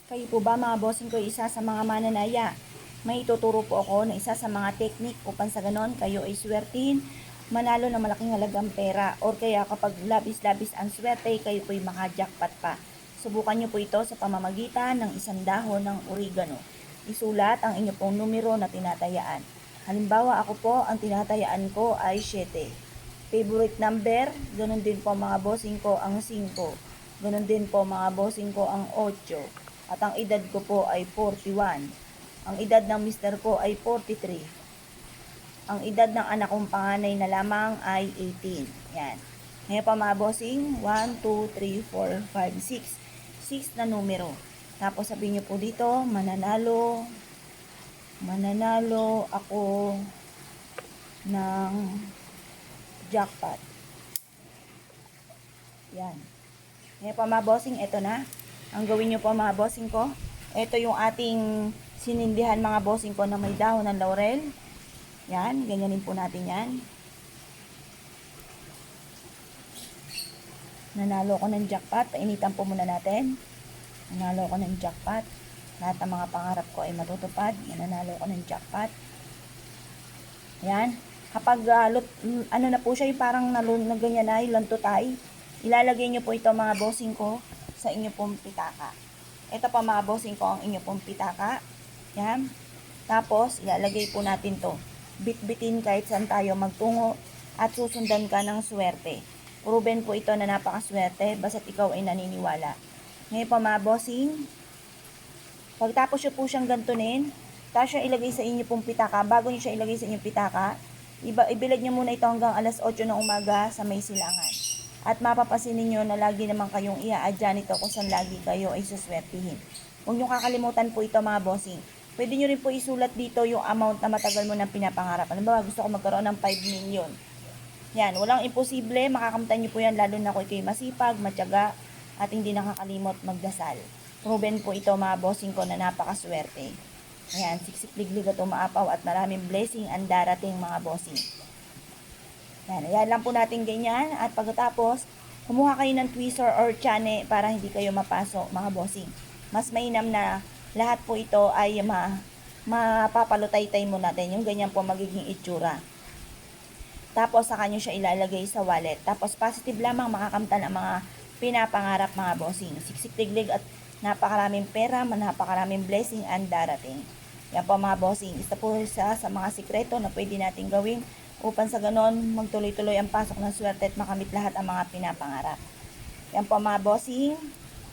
Kayo po ba mga bossing ko isa sa mga mananaya? May ituturo po ako na isa sa mga technique upang sa ganon kayo ay swertihin, manalo ng malaking halagang pera, or kaya kapag labis-labis ang swerte, kayo po'y maka-jackpot pa. Subukan nyo po ito sa pamamagitan ng isang dahon ng oregano. Isulat ang inyo pong numero na tinatayaan. Halimbawa ako po, ang tinatayaan ko ay 7. Favorite number, ganun din po mga bossing ko ang 5. Ganun din po mga bossing ko ang 8. At ang edad ko po ay 41. Ang edad ng mister ko ay 43. Ang edad ng anak kong panganay na lamang ay 18. Yan. Ngayon pa mga bossing, 1, 2, 3, 4, 5, 6. 6 na numero. Tapos sabihin nyo po dito, mananalo ako ng jackpot. Yan. Ngayon pa mga bossing, ito na. Ang gawin nyo po mga bossing ko, ito yung ating sinindihan mga bossing ko na may dahon ng laurel. Yan, ganyanin po natin yan. Nanalo ko ng jackpot, painitan po muna natin. Nanalo ko ng jackpot. Lahat ng mga pangarap ko ay matutupad. Nanalo ko ng jackpot. Yan. Kapag ano na po siya, yung parang na ganyan na, yung lantutay, ilalagay nyo po ito mga bossing ko sa inyo pong pitaka. Ito pa mga bossing ko ang inyo pong pitaka. Yan. Tapos, ilalagay po natin to. Bit-bitin kahit saan tayo magtungo at susundan ka ng swerte. Proven po ito na napakaswerte basta't ikaw ay naniniwala. Ngayon pa mga bossing, pagtapos nyo po siyang gantunin, tapos siya ilagay sa inyo pong pitaka. Bago nyo siya ilagay sa inyong pitaka, ibilad nyo muna ito hanggang alas 8 ng umaga sa may silangan. At mapapasin ninyo na lagi naman kayong iaadya nito kung saan lagi kayo ay suswertihin. Huwag nyo kakalimutan po ito mga bossing. Pwede nyo rin po isulat dito yung amount na matagal mo nang pinapangarap. Alam ba, gusto ko magkaroon ng 5 million. Yan, walang imposible. Makakamtan nyo po yan lalo na kung kayo masipag, matyaga, at hindi nakakalimot magdasal. Proven po ito mga bossing ko na napakaswerte. Ayan, siksik-liglig at umaapaw at maraming blessing ang darating mga bossing. Yan, ayan lang po natin ganyan. At pagkatapos, kumuha kayo ng tweezer or chane para hindi kayo mapasok mga bossing. Mas mainam na lahat po ito ay mapapalutay-tay mo natin. Yung ganyan po magiging itsura. Tapos saka nyo siya ilalagay sa wallet. Tapos positive lamang makakamtan ang mga pinapangarap mga bossing. Siksik-liglig at napakaraming pera, napakaraming blessing ang darating. Yan po mga bossing. Isa po sa mga sikreto na pwede natin gawin upang sa ganon magtuloy-tuloy ang pasok ng swerte at makamit lahat ang mga pinapangarap. Yan po mga bossing.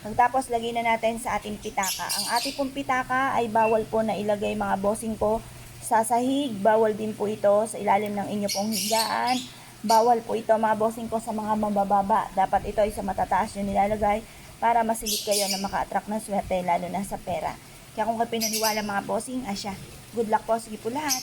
Pagtapos lagay na natin sa ating pitaka. Ang ating pong pitaka ay bawal po na ilagay mga bossing ko sa sahig. Bawal din po ito sa ilalim ng inyo pong higaan. Bawal po ito mga bossing ko sa mga mabababa. Dapat ito ay sa matataas nyo nilalagay para masilip kayo na maka-attract ng swerte lalo na sa pera. Kaya kung kayo pinaniwala mga bossing, asya. Good luck po. Sige po lahat.